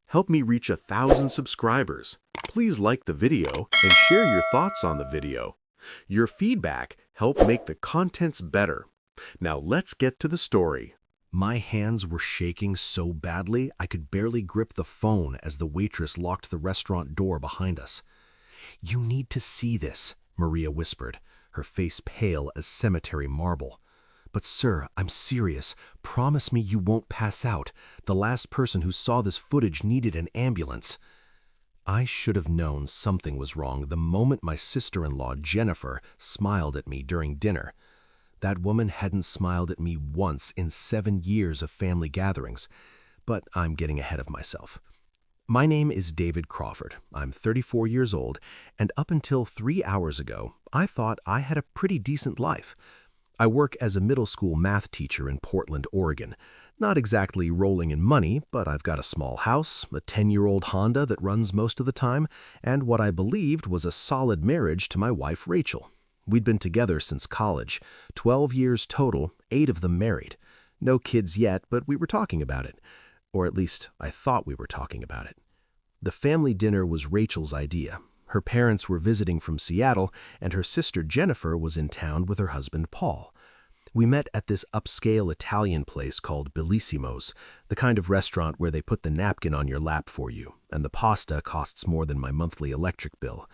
help me reach 1,000 subscribers. Please like the video and share your thoughts on the video. Your feedback helps make the contents better. Now let's get to the story. My hands were shaking so badly I could barely grip the phone as the waitress locked the restaurant door behind us. "You need to see this," Maria whispered, her face pale as cemetery marble. "But sir, I'm serious. Promise me you won't pass out. The last person who saw this footage needed an ambulance." I should have known something was wrong the moment my sister-in-law, Jennifer, smiled at me during dinner. That woman hadn't smiled at me once in 7 years of family gatherings, but I'm getting ahead of myself. My name is David Crawford. I'm 34 years old, and up until 3 hours ago, I thought I had a pretty decent life. I work as a middle school math teacher in Portland, Oregon. Not exactly rolling in money, but I've got a small house, a 10-year-old Honda that runs most of the time, and what I believed was a solid marriage to my wife, Rachel. We'd been together since college, 12 years total, 8 of them married. No kids yet, but we were talking about it. Or at least, I thought we were talking about it. The family dinner was Rachel's idea. Her parents were visiting from Seattle, and her sister Jennifer was in town with her husband Paul. We met at this upscale Italian place called Bellissimo's, the kind of restaurant where they put the napkin on your lap for you, and the pasta costs more than my monthly electric bill.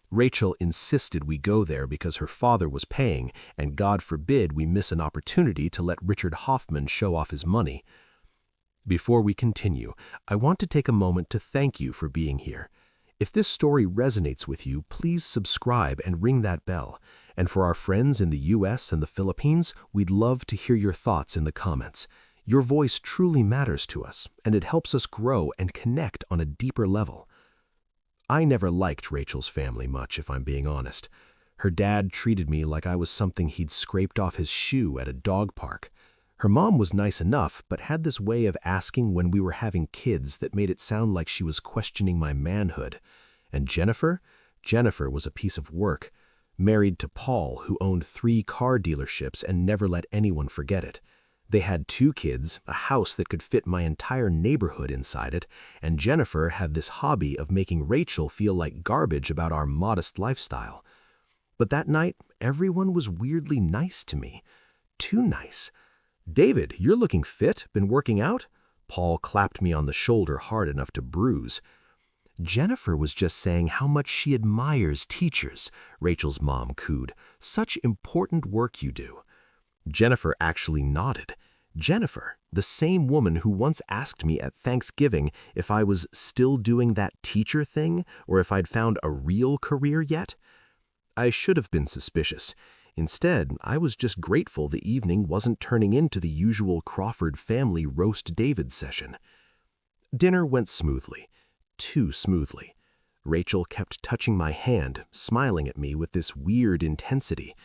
Rachel insisted we go there because her father was paying, and God forbid we miss an opportunity to let Richard Hoffman show off his money. Before we continue, I want to take a moment to thank you for being here. If this story resonates with you, please subscribe and ring that bell. And for our friends in the US and the Philippines, we'd love to hear your thoughts in the comments. Your voice truly matters to us, and it helps us grow and connect on a deeper level. I never liked Rachel's family much, if I'm being honest. Her dad treated me like I was something he'd scraped off his shoe at a dog park. Her mom was nice enough, but had this way of asking when we were having kids that made it sound like she was questioning my manhood. And Jennifer was a piece of work. Married to Paul, who owned 3 car dealerships and never let anyone forget it. They had 2 kids, a house that could fit my entire neighborhood inside it, and Jennifer had this hobby of making Rachel feel like garbage about our modest lifestyle. But that night, everyone was weirdly nice to me. Too nice. "David, you're looking fit. Been working out?" Paul clapped me on the shoulder hard enough to bruise. "Jennifer was just saying how much she admires teachers," Rachel's mom cooed. "Such important work you do." Jennifer actually nodded. Jennifer, the same woman who once asked me at Thanksgiving if I was still doing that teacher thing or if I'd found a real career yet. I should have been suspicious. Instead, I was just grateful the evening wasn't turning into the usual Crawford family roast David session. Dinner went smoothly. Too smoothly. Rachel kept touching my hand, smiling at me with this weird intensity.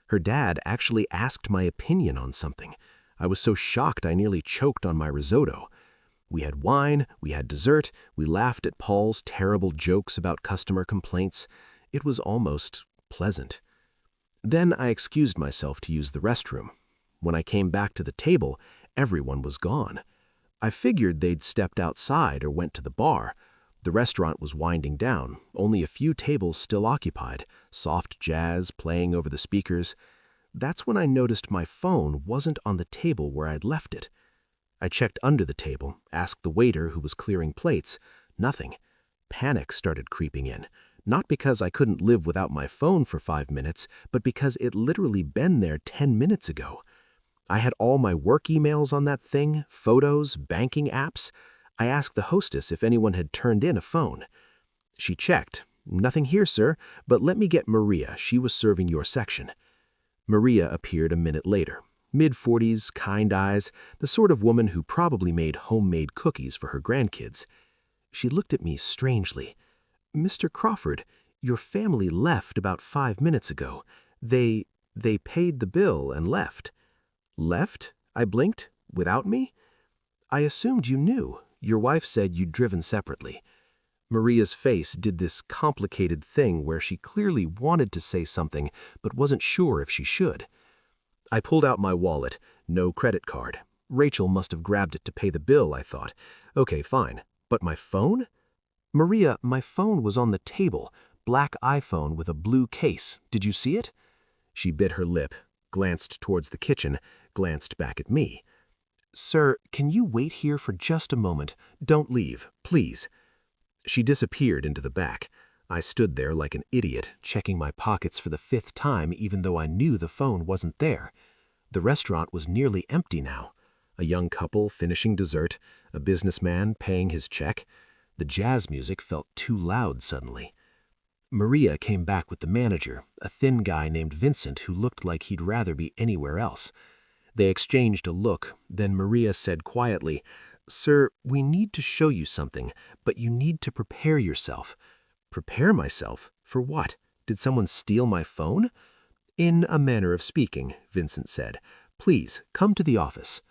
Her dad actually asked my opinion on something. I was so shocked I nearly choked on my risotto. We had wine, we had dessert, we laughed at Paul's terrible jokes about customer complaints. It was almost pleasant. Then I excused myself to use the restroom. When I came back to the table, everyone was gone. I figured they'd stepped outside or went to the bar. The restaurant was winding down, only a few tables still occupied, soft jazz playing over the speakers. That's when I noticed my phone wasn't on the table where I'd left it. I checked under the table, asked the waiter who was clearing plates. Nothing. Panic started creeping in. Not because I couldn't live without my phone for 5 minutes, but because it literally been there 10 minutes ago. I had all my work emails on that thing, photos, banking apps. I asked the hostess if anyone had turned in a phone. She checked. "Nothing here, sir, but let me get Maria. She was serving your section." Maria appeared a minute later. Mid-40s, kind eyes, the sort of woman who probably made homemade cookies for her grandkids. She looked at me strangely. "Mr. Crawford, your family left about 5 minutes ago. They paid the bill and left." "Left?" I blinked. "Without me?" "I assumed you knew. Your wife said you'd driven separately." Maria's face did this complicated thing where she clearly wanted to say something but wasn't sure if she should. I pulled out my wallet. No credit card. Rachel must have grabbed it to pay the bill, I thought. Okay, fine. But my phone? Maria, my phone was on the table, black iPhone with a blue case. Did you see it? She bit her lip, glanced towards the kitchen, glanced back at me. Sir, can you wait here for just a moment? Don't leave, please. She disappeared into the back. I stood there like an idiot, checking my pockets for the 5th time even though I knew the phone wasn't there. The restaurant was nearly empty now. A young couple finishing dessert, a businessman paying his check. The jazz music felt too loud suddenly. Maria came back with the manager, a thin guy named Vincent who looked like he'd rather be anywhere else. They exchanged a look, then Maria said quietly, Sir, we need to show you something, but you need to prepare yourself. Prepare myself? For what? Did someone steal my phone? In a manner of speaking, Vincent said. Please, come to the office.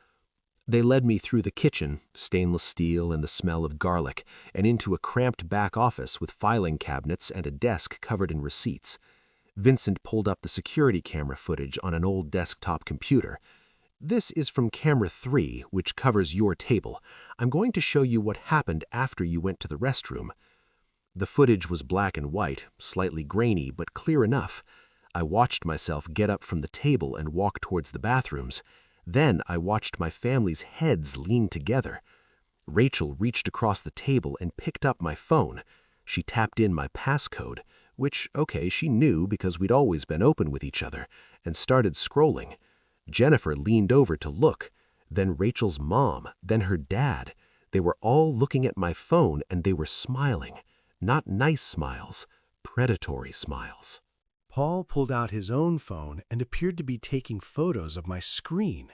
They led me through the kitchen, stainless steel and the smell of garlic, and into a cramped back office with filing cabinets and a desk covered in receipts. Vincent pulled up the security camera footage on an old desktop computer. This is from camera 3, which covers your table. I'm going to show you what happened after you went to the restroom. The footage was black and white, slightly grainy, but clear enough. I watched myself get up from the table and walk towards the bathrooms. Then I watched my family's heads lean together. Rachel reached across the table and picked up my phone. She tapped in my passcode, which, okay, she knew because we'd always been open with each other, and started scrolling. Jennifer leaned over to look, then Rachel's mom, then her dad. They were all looking at my phone and they were smiling. Not nice smiles, predatory smiles. Paul pulled out his own phone and appeared to be taking photos of my screen.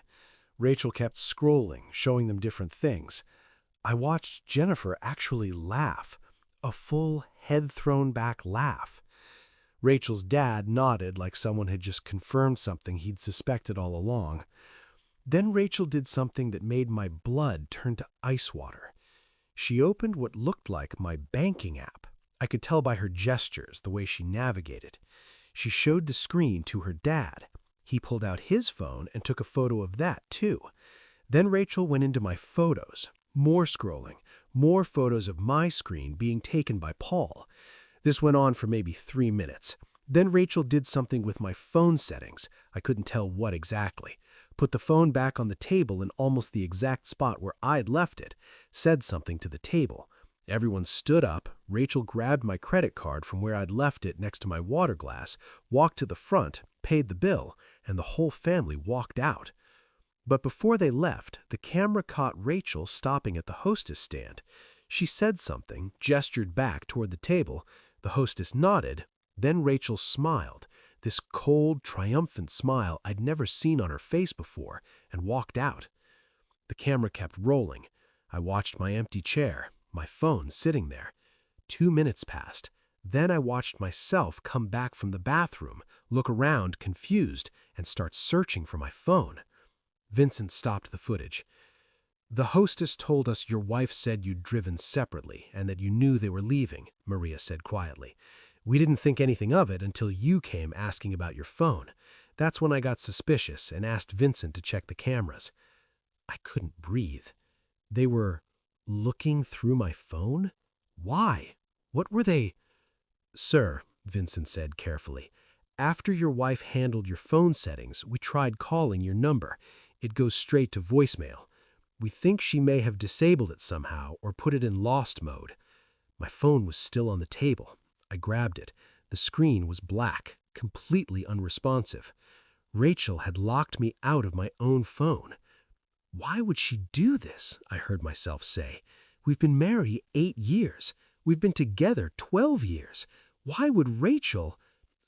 Rachel kept scrolling, showing them different things. I watched Jennifer actually laugh, a full head-thrown-back laugh. Rachel's dad nodded like someone had just confirmed something he'd suspected all along. Then Rachel did something that made my blood turn to ice water. She opened what looked like my banking app. I could tell by her gestures, the way she navigated. She showed the screen to her dad. He pulled out his phone and took a photo of that, too. Then Rachel went into my photos. More scrolling, more photos of my screen being taken by Paul. This went on for maybe 3 minutes. Then Rachel did something with my phone settings. I couldn't tell what exactly. Put the phone back on the table in almost the exact spot where I'd left it. Said something to the table. Everyone stood up. Rachel grabbed my credit card from where I'd left it next to my water glass, walked to the front, paid the bill, and the whole family walked out. But before they left, the camera caught Rachel stopping at the hostess stand. She said something, gestured back toward the table. The hostess nodded. Then Rachel smiled, this cold, triumphant smile I'd never seen on her face before, and walked out. The camera kept rolling. I watched my empty chair, my phone sitting there. 2 minutes passed. Then I watched myself come back from the bathroom, look around confused, and start searching for my phone. Vincent stopped the footage. The hostess told us your wife said you'd driven separately and that you knew they were leaving, Maria said quietly. We didn't think anything of it until you came asking about your phone. That's when I got suspicious and asked Vincent to check the cameras. I couldn't breathe. They were looking through my phone? Why? What were they? Sir, Vincent said carefully, after your wife handled your phone settings, we tried calling your number. It goes straight to voicemail. We think she may have disabled it somehow or put it in lost mode. My phone was still on the table. I grabbed it. The screen was black, completely unresponsive. Rachel had locked me out of my own phone. Why would she do this? I heard myself say. We've been married 8 years. We've been together 12 years. Why would Rachel...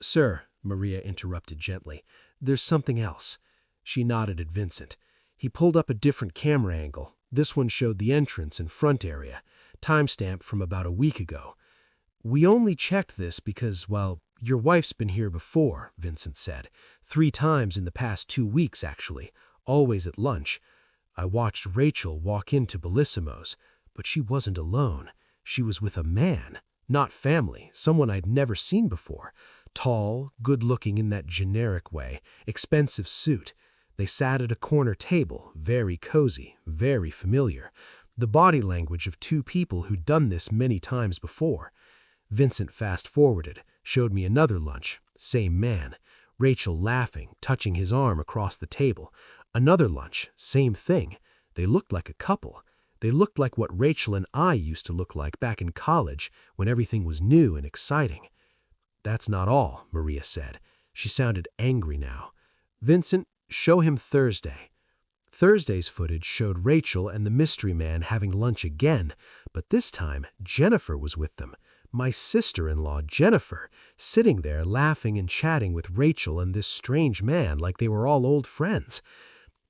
Sir, Maria interrupted gently, there's something else. She nodded at Vincent. He pulled up a different camera angle. This one showed the entrance and front area, timestamp from about a week ago. We only checked this because, well, your wife's been here before, Vincent said. 3 times in the past 2 weeks, actually, always at lunch. I watched Rachel walk into Bellissimo's, but she wasn't alone. She was with a man, not family, someone I'd never seen before. Tall, good-looking in that generic way, expensive suit. They sat at a corner table, very cozy, very familiar. the body language of two people who'd done this many times before. Vincent fast-forwarded, showed me another lunch, same man. Rachel laughing, touching his arm across the table. Another lunch, same thing. They looked like a couple. They looked like what Rachel and I used to look like back in college when everything was new and exciting. "That's not all," Maria said. She sounded angry now. "Vincent, show him Thursday." Thursday's footage showed Rachel and the mystery man having lunch again, but this time Jennifer was with them. My sister-in-law, Jennifer, sitting there laughing and chatting with Rachel and this strange man like they were all old friends.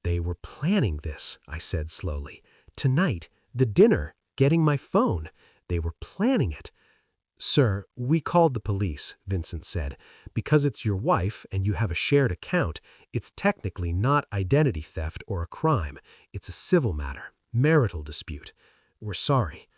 "They were planning this," I said slowly. "Tonight, the dinner, getting my phone. They were planning it." "Sir, we called the police," Vincent said. "Because it's your wife and you have a shared account, it's technically not identity theft or a crime. It's a civil matter, marital dispute. We're sorry."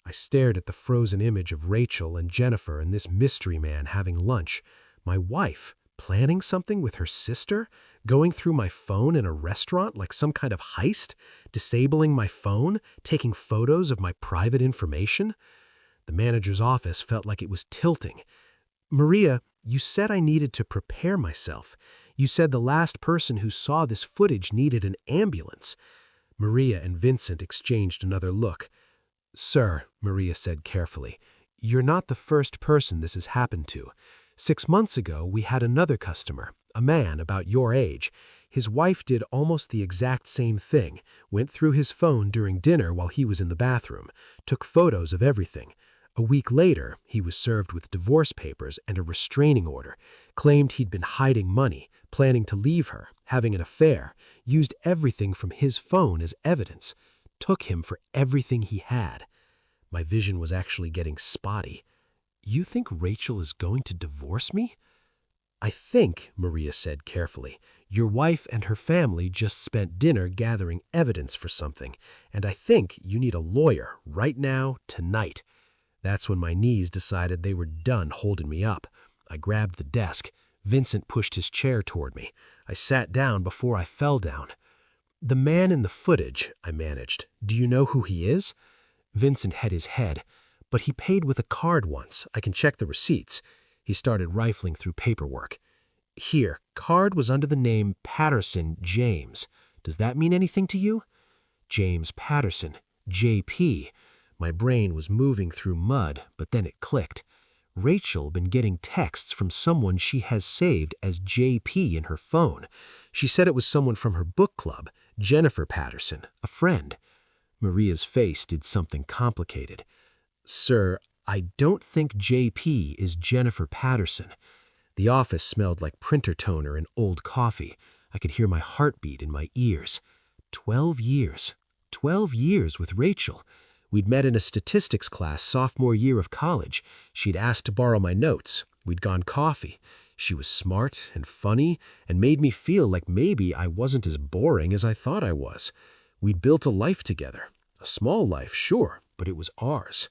I stared at the frozen image of Rachel and Jennifer and this mystery man having lunch. My wife, planning something with her sister? Going through my phone in a restaurant like some kind of heist? Disabling my phone? Taking photos of my private information? The manager's office felt like it was tilting. "Maria, you said I needed to prepare myself. You said the last person who saw this footage needed an ambulance." Maria and Vincent exchanged another look. "Sir," Maria said carefully, "you're not the first person this has happened to. 6 months ago, we had another customer, a man about your age. His wife did almost the exact same thing, went through his phone during dinner while he was in the bathroom, took photos of everything. A week later, he was served with divorce papers and a restraining order, claimed he'd been hiding money, planning to leave her, having an affair, used everything from his phone as evidence, took him for everything he had." My vision was actually getting spotty. "You think Rachel is going to divorce me?" "I think," Maria said carefully, "your wife and her family just spent dinner gathering evidence for something, and I think you need a lawyer right now, tonight." That's when my knees decided they were done holding me up. I grabbed the desk. Vincent pushed his chair toward me. I sat down before I fell down. "The man in the footage," I managed. "Do you know who he is?" Vincent had his head. "But he paid with a card once. I can check the receipts." He started rifling through paperwork. "Here, card was under the name Patterson James. Does that mean anything to you?" James Patterson, JP. My brain was moving through mud, but then it clicked. Rachel been getting texts from someone she has saved as JP in her phone. She said it was someone from her book club, Jennifer Patterson, a friend. Maria's face did something complicated. "Sir, I don't think JP is Jennifer Patterson." The office smelled like printer toner and old coffee. I could hear my heartbeat in my ears. 12 years. 12 years with Rachel. We'd met in a statistics class sophomore year of college. She'd asked to borrow my notes. We'd gone coffee. She was smart and funny and made me feel like maybe I wasn't as boring as I thought I was. We'd built a life together. A small life, sure, but it was ours.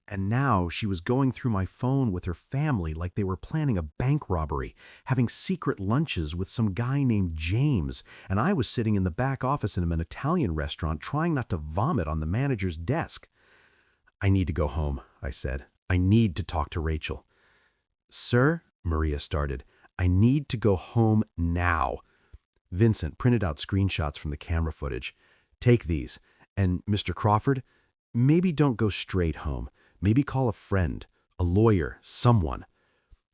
And now she was going through my phone with her family like they were planning a bank robbery, having secret lunches with some guy named James, and I was sitting in the back office in an Italian restaurant trying not to vomit on the manager's desk. "I need to go home," I said. "I need to talk to Rachel." "Sir," Maria started, "I need to go home now." Vincent printed out screenshots from the camera footage. "Take these. And Mr. Crawford, maybe don't go straight home. Maybe call a friend, a lawyer, someone."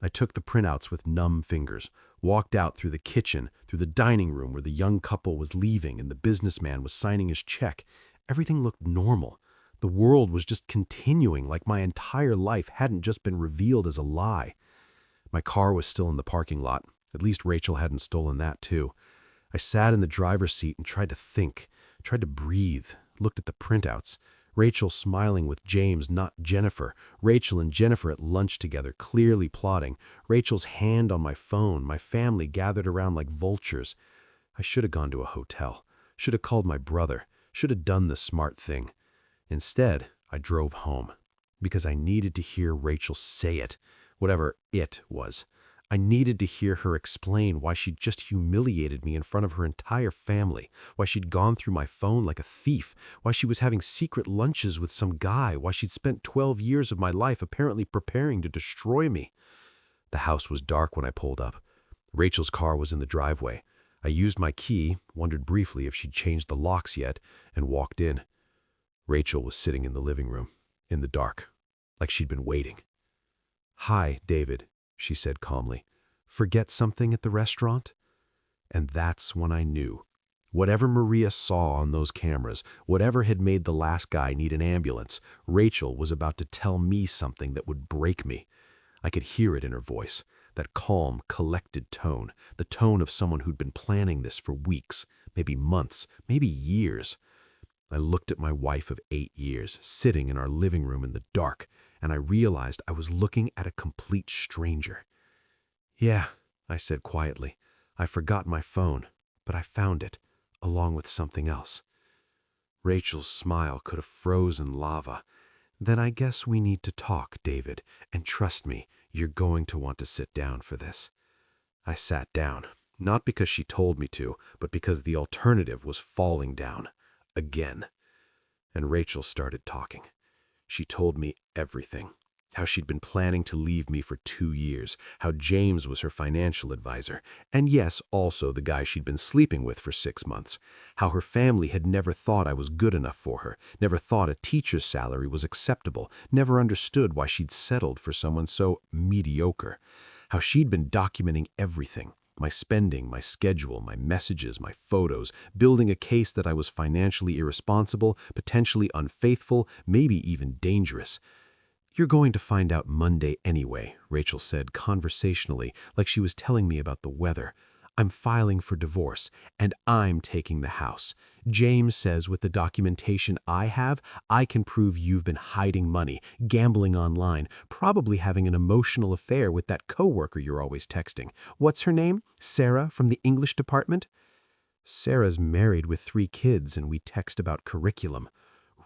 I took the printouts with numb fingers, walked out through the kitchen, through the dining room where the young couple was leaving and the businessman was signing his check. Everything looked normal. The world was just continuing like my entire life hadn't just been revealed as a lie. My car was still in the parking lot. At least Rachel hadn't stolen that too. I sat in the driver's seat and tried to think, tried to breathe, looked at the printouts. Rachel smiling with James, not Jennifer. Rachel and Jennifer at lunch together, clearly plotting. Rachel's hand on my phone, my family gathered around like vultures. I should have gone to a hotel. Should have called my brother. Should have done the smart thing. Instead, I drove home. Because I needed to hear Rachel say it. Whatever it was. I needed to hear her explain why she'd just humiliated me in front of her entire family, why she'd gone through my phone like a thief, why she was having secret lunches with some guy, why she'd spent 12 years of my life apparently preparing to destroy me. The house was dark when I pulled up. Rachel's car was in the driveway. I used my key, wondered briefly if she'd changed the locks yet, and walked in. Rachel was sitting in the living room, in the dark, like she'd been waiting. "Hi, David," she said calmly. "Forget something at the restaurant?" And that's when I knew. Whatever Maria saw on those cameras, whatever had made the last guy need an ambulance, Rachel was about to tell me something that would break me. I could hear it in her voice, that calm, collected tone, the tone of someone who'd been planning this for weeks, maybe months, maybe years. I looked at my wife of 8 years, sitting in our living room in the dark, and I realized I was looking at a complete stranger. "Yeah," I said quietly. "I forgot my phone, but I found it, along with something else." Rachel's smile could have frozen lava. "Then I guess we need to talk, David, and trust me, you're going to want to sit down for this." I sat down, not because she told me to, but because the alternative was falling down. Again. And Rachel started talking. She told me everything. How she'd been planning to leave me for 2 years, how James was her financial advisor, and yes, also the guy she'd been sleeping with for 6 months, how her family had never thought I was good enough for her, never thought a teacher's salary was acceptable, never understood why she'd settled for someone so mediocre, how she'd been documenting everything, my spending, my schedule, my messages, my photos, building a case that I was financially irresponsible, potentially unfaithful, maybe even dangerous. "You're going to find out Monday anyway," Rachel said conversationally, like she was telling me about the weather. "I'm filing for divorce, and I'm taking the house. James says with the documentation I have, I can prove you've been hiding money, gambling online, probably having an emotional affair with that coworker you're always texting. What's her name? Sarah from the English department?" "Sarah's married with 3 kids, and we text about curriculum."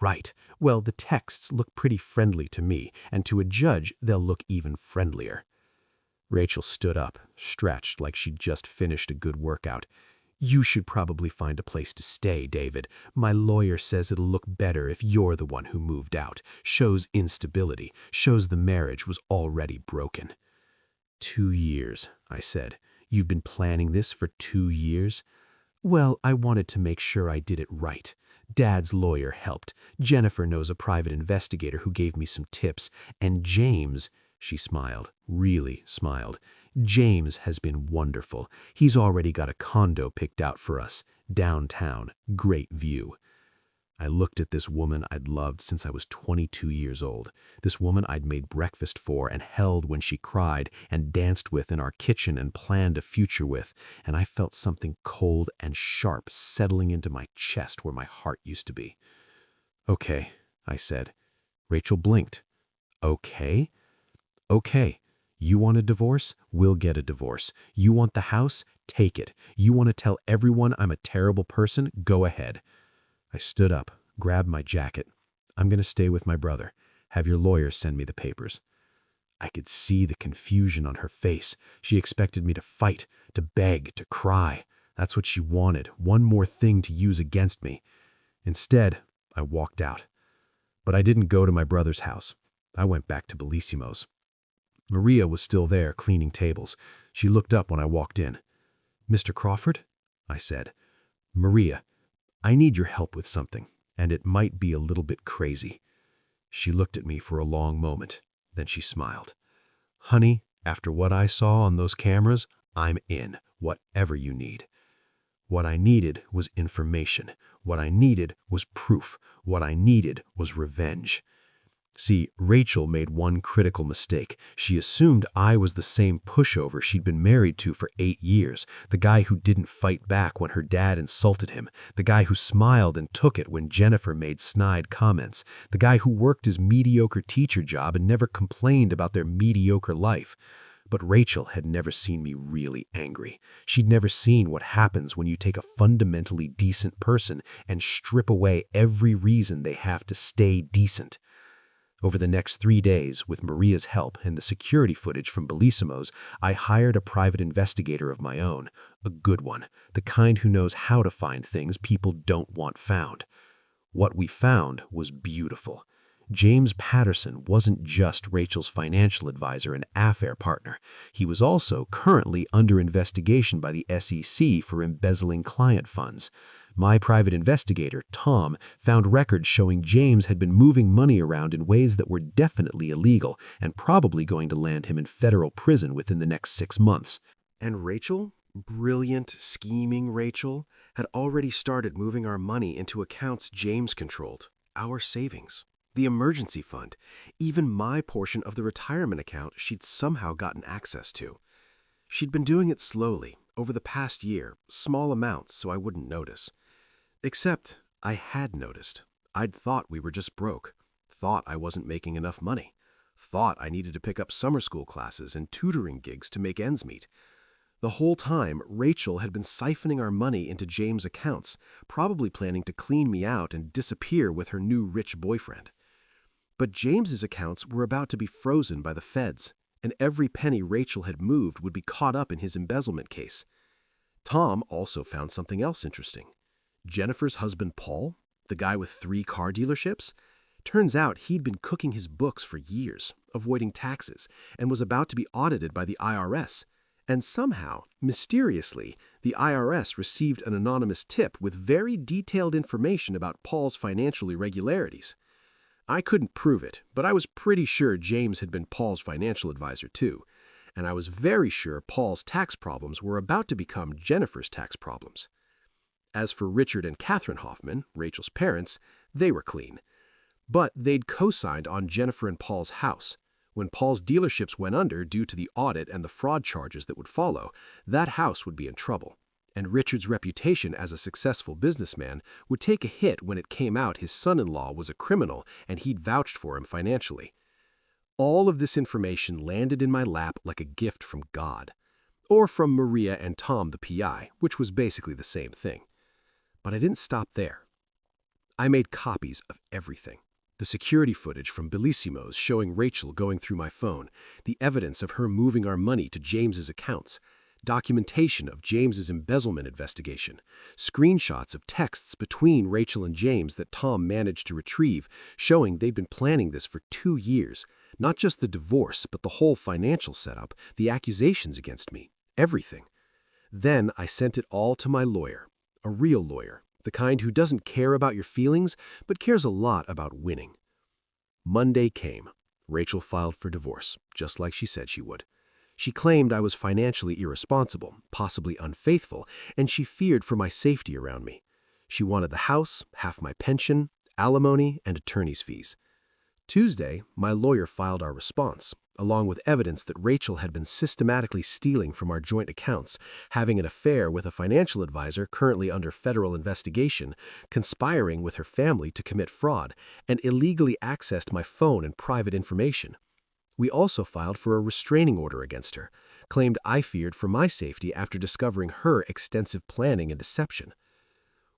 "Right. Well, the texts look pretty friendly to me, and to a judge, they'll look even friendlier." Rachel stood up, stretched like she'd just finished a good workout. "You should probably find a place to stay, David. My lawyer says it'll look better if you're the one who moved out. Shows instability, shows the marriage was already broken." 2 years, I said. "You've been planning this for 2 years?" "Well, I wanted to make sure I did it right. Dad's lawyer helped. Jennifer knows a private investigator who gave me some tips. And James," she smiled, really smiled, "James has been wonderful. He's already got a condo picked out for us. Downtown. Great view." I looked at this woman I'd loved since I was 22 years old, this woman I'd made breakfast for and held when she cried and danced with in our kitchen and planned a future with, and I felt something cold and sharp settling into my chest where my heart used to be. "Okay," I said. Rachel blinked. "Okay?" "Okay. You want a divorce? We'll get a divorce. You want the house? Take it. You want to tell everyone I'm a terrible person? Go ahead." I stood up, grabbed my jacket. "I'm going to stay with my brother. Have your lawyer send me the papers." I could see the confusion on her face. She expected me to fight, to beg, to cry. That's what she wanted, one more thing to use against me. Instead, I walked out. But I didn't go to my brother's house. I went back to Bellissimo's. Maria was still there, cleaning tables. She looked up when I walked in. "Mr. Crawford?" I said. "Maria, I need your help with something, and it might be a little bit crazy." She looked at me for a long moment, then she smiled. "Honey, after what I saw on those cameras, I'm in, whatever you need." What I needed was information. What I needed was proof. What I needed was revenge. See, Rachel made one critical mistake. She assumed I was the same pushover she'd been married to for 8 years, the guy who didn't fight back when her dad insulted him, the guy who smiled and took it when Jennifer made snide comments, the guy who worked his mediocre teacher job and never complained about their mediocre life. But Rachel had never seen me really angry. She'd never seen what happens when you take a fundamentally decent person and strip away every reason they have to stay decent. Over the next 3 days, with Maria's help and the security footage from Bellissimo's, I hired a private investigator of my own, a good one, the kind who knows how to find things people don't want found. What we found was beautiful. James Patterson wasn't just Rachel's financial advisor and affair partner. He was also currently under investigation by the SEC for embezzling client funds. My private investigator, Tom, found records showing James had been moving money around in ways that were definitely illegal and probably going to land him in federal prison within the next 6 months. And Rachel, brilliant, scheming Rachel, had already started moving our money into accounts James controlled, our savings, the emergency fund, even my portion of the retirement account she'd somehow gotten access to. She'd been doing it slowly, over the past year, small amounts so I wouldn't notice. Except I had noticed. I'd thought we were just broke, thought I wasn't making enough money, thought I needed to pick up summer school classes and tutoring gigs to make ends meet. The whole time, Rachel had been siphoning our money into James' accounts, probably planning to clean me out and disappear with her new rich boyfriend. But James's accounts were about to be frozen by the feds, and every penny Rachel had moved would be caught up in his embezzlement case. Tom also found something else interesting. Jennifer's husband Paul, the guy with 3 car dealerships, turns out he'd been cooking his books for years, avoiding taxes, and was about to be audited by the IRS. And somehow, mysteriously, the IRS received an anonymous tip with very detailed information about Paul's financial irregularities. I couldn't prove it, but I was pretty sure James had been Paul's financial advisor too, and I was very sure Paul's tax problems were about to become Jennifer's tax problems. As for Richard and Catherine Hoffman, Rachel's parents, they were clean. But they'd co-signed on Jennifer and Paul's house. When Paul's dealerships went under due to the audit and the fraud charges that would follow, that house would be in trouble. And Richard's reputation as a successful businessman would take a hit when it came out his son-in-law was a criminal and he'd vouched for him financially. All of this information landed in my lap like a gift from God. Or from Maria and Tom, the PI, which was basically the same thing. But I didn't stop there. I made copies of everything. The security footage from Bellissimo's showing Rachel going through my phone, the evidence of her moving our money to James's accounts, documentation of James's embezzlement investigation, screenshots of texts between Rachel and James that Tom managed to retrieve, showing they'd been planning this for 2 years, not just the divorce, but the whole financial setup, the accusations against me, everything. Then I sent it all to my lawyer. A real lawyer, the kind who doesn't care about your feelings, but cares a lot about winning. Monday came. Rachel filed for divorce, just like she said she would. She claimed I was financially irresponsible, possibly unfaithful, and she feared for my safety around me. She wanted the house, half my pension, alimony, and attorney's fees. Tuesday, my lawyer filed our response, along with evidence that Rachel had been systematically stealing from our joint accounts, having an affair with a financial advisor currently under federal investigation, conspiring with her family to commit fraud, and illegally accessed my phone and private information. We also filed for a restraining order against her, claimed I feared for my safety after discovering her extensive planning and deception.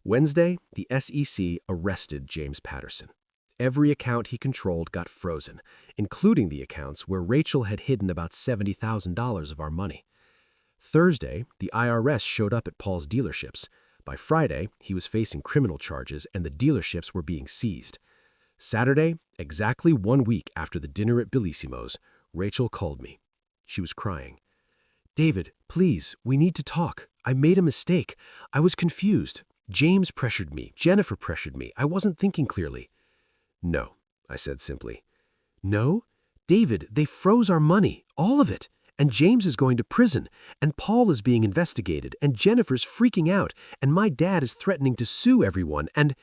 Wednesday, the SEC arrested James Patterson. Every account he controlled got frozen, including the accounts where Rachel had hidden about $70,000 of our money. Thursday, the IRS showed up at Paul's dealerships. By Friday, he was facing criminal charges and the dealerships were being seized. Saturday, exactly 1 week after the dinner at Bellissimo's, Rachel called me. She was crying. "David, please, we need to talk. I made a mistake. I was confused. James pressured me. Jennifer pressured me. I wasn't thinking clearly." "No," I said simply. "No? David, they froze our money, all of it. And James is going to prison, and Paul is being investigated, and Jennifer's freaking out, and my dad is threatening to sue everyone, and—"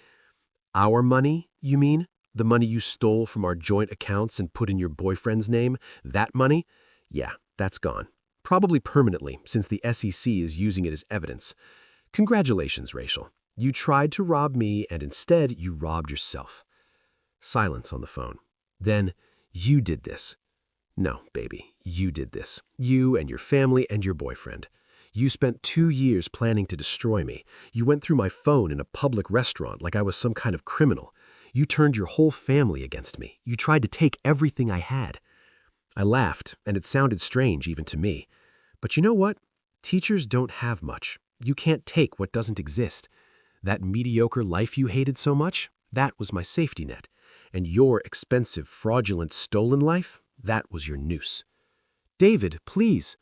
"Our money, you mean? The money you stole from our joint accounts and put in your boyfriend's name? That money? Yeah, that's gone. Probably permanently, since the SEC is using it as evidence. Congratulations, Rachel. You tried to rob me, and instead you robbed yourself." Silence on the phone. Then, "You did this." "No, baby, you did this. You and your family and your boyfriend. You spent 2 years planning to destroy me. You went through my phone in a public restaurant like I was some kind of criminal. You turned your whole family against me. You tried to take everything I had." I laughed, and it sounded strange even to me. But you know what? Teachers don't have much. You can't take what doesn't exist. That mediocre life you hated so much, that was my safety net. And your expensive, fraudulent, stolen life, that was your noose. "David, please."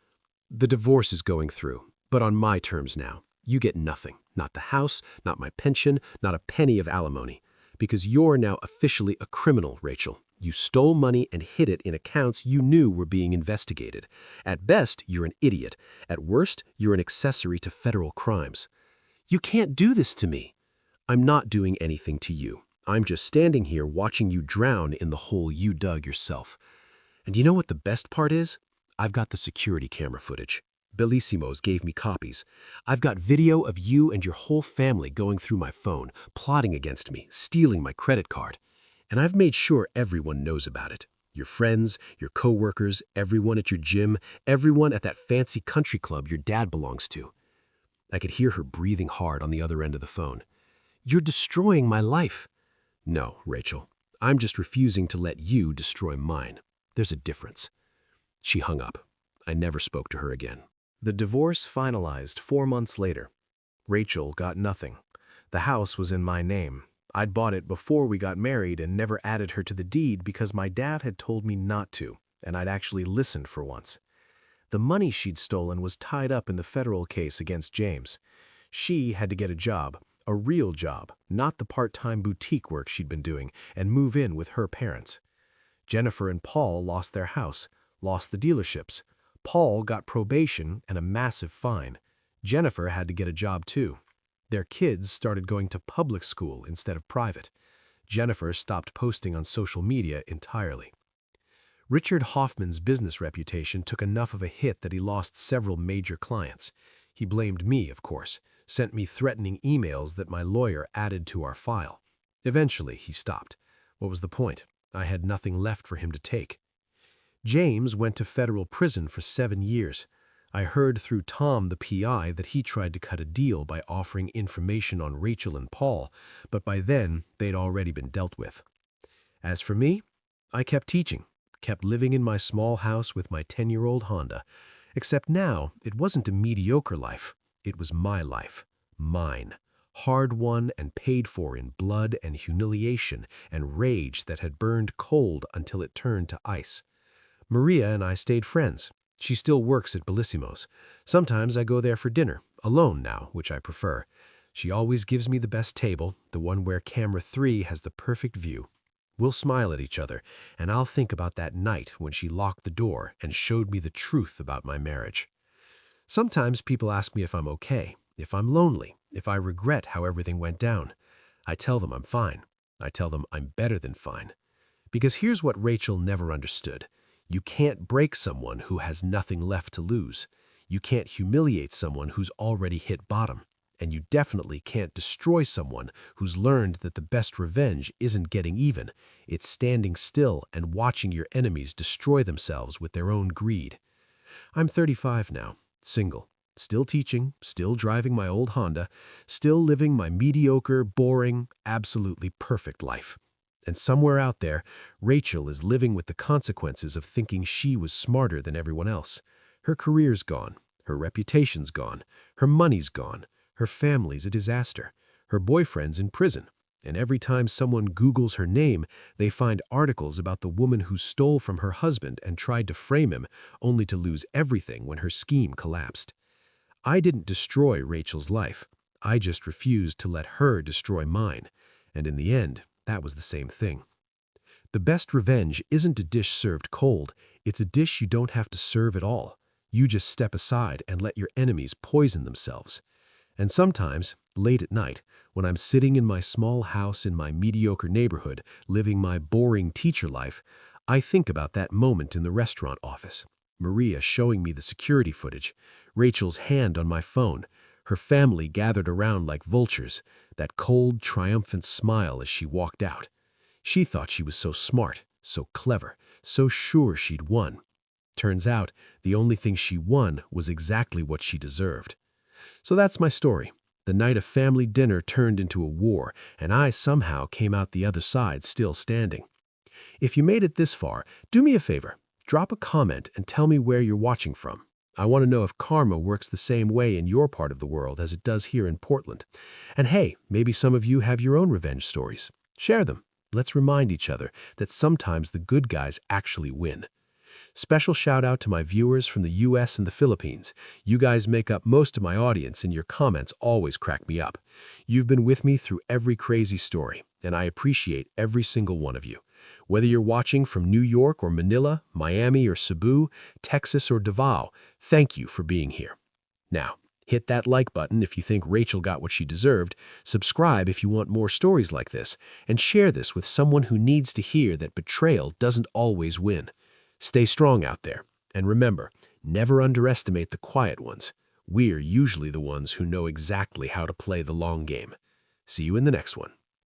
"The divorce is going through, but on my terms now. You get nothing. Not the house, not my pension, not a penny of alimony. Because you're now officially a criminal, Rachel. You stole money and hid it in accounts you knew were being investigated. At best, you're an idiot. At worst, you're an accessory to federal crimes." "You can't do this to me." "I'm not doing anything to you. I'm just standing here watching you drown in the hole you dug yourself. And you know what the best part is? I've got the security camera footage. Bellisimo's gave me copies. I've got video of you and your whole family going through my phone, plotting against me, stealing my credit card. And I've made sure everyone knows about it. Your friends, your coworkers, everyone at your gym, everyone at that fancy country club your dad belongs to." I could hear her breathing hard on the other end of the phone. "You're destroying my life." "No, Rachel. I'm just refusing to let you destroy mine. There's a difference." She hung up. I never spoke to her again. The divorce finalized 4 months later. Rachel got nothing. The house was in my name. I'd bought it before we got married and never added her to the deed because my dad had told me not to, and I'd actually listened for once. The money she'd stolen was tied up in the federal case against James. She had to get a job, a real job, not the part-time boutique work she'd been doing, and move in with her parents. Jennifer and Paul lost their house, lost the dealerships. Paul got probation and a massive fine. Jennifer had to get a job too. Their kids started going to public school instead of private. Jennifer stopped posting on social media entirely. Richard Hoffman's business reputation took enough of a hit that he lost several major clients. He blamed me, of course, sent me threatening emails that my lawyer added to our file. Eventually, he stopped. What was the point? I had nothing left for him to take. James went to federal prison for 7 years. I heard through Tom, the PI, that he tried to cut a deal by offering information on Rachel and Paul, but by then they'd already been dealt with. As for me, I kept teaching, kept living in my small house with my 10-year-old Honda, except now it wasn't a mediocre life. It was my life, mine, hard-won and paid for in blood and humiliation and rage that had burned cold until it turned to ice. Maria and I stayed friends. She still works at Bellissimo's. Sometimes I go there for dinner, alone now, which I prefer. She always gives me the best table, the one where camera 3 has the perfect view. We'll smile at each other, and I'll think about that night when she locked the door and showed me the truth about my marriage. Sometimes people ask me if I'm okay, if I'm lonely, if I regret how everything went down. I tell them I'm fine. I tell them I'm better than fine. Because here's what Rachel never understood. You can't break someone who has nothing left to lose. You can't humiliate someone who's already hit bottom. And you definitely can't destroy someone who's learned that the best revenge isn't getting even. It's standing still and watching your enemies destroy themselves with their own greed. I'm 35 now, single, still teaching, still driving my old Honda, still living my mediocre, boring, absolutely perfect life. And somewhere out there, Rachel is living with the consequences of thinking she was smarter than everyone else. Her career's gone. Her reputation's gone. Her money's gone. Her family's a disaster. Her boyfriend's in prison. And every time someone Googles her name, they find articles about the woman who stole from her husband and tried to frame him, only to lose everything when her scheme collapsed. I didn't destroy Rachel's life. I just refused to let her destroy mine. And in the end, that was the same thing. The best revenge isn't a dish served cold. It's a dish you don't have to serve at all. You just step aside and let your enemies poison themselves. And sometimes, late at night, when I'm sitting in my small house in my mediocre neighborhood, living my boring teacher life, I think about that moment in the restaurant office. Maria showing me the security footage, Rachel's hand on my phone, her family gathered around like vultures, that cold, triumphant smile as she walked out. She thought she was so smart, so clever, so sure she'd won. Turns out, the only thing she won was exactly what she deserved. So that's my story. The night of family dinner turned into a war, and I somehow came out the other side still standing. If you made it this far, do me a favor. Drop a comment and tell me where you're watching from. I want to know if karma works the same way in your part of the world as it does here in Portland. And hey, maybe some of you have your own revenge stories. Share them. Let's remind each other that sometimes the good guys actually win. Special shout out to my viewers from the US and the Philippines. You guys make up most of my audience and your comments always crack me up. You've been with me through every crazy story, and I appreciate every single one of you. Whether you're watching from New York or Manila, Miami or Cebu, Texas or Davao, thank you for being here. Now, hit that like button if you think Rachel got what she deserved, subscribe if you want more stories like this, and share this with someone who needs to hear that betrayal doesn't always win. Stay strong out there, and remember, never underestimate the quiet ones. We're usually the ones who know exactly how to play the long game. See you in the next one.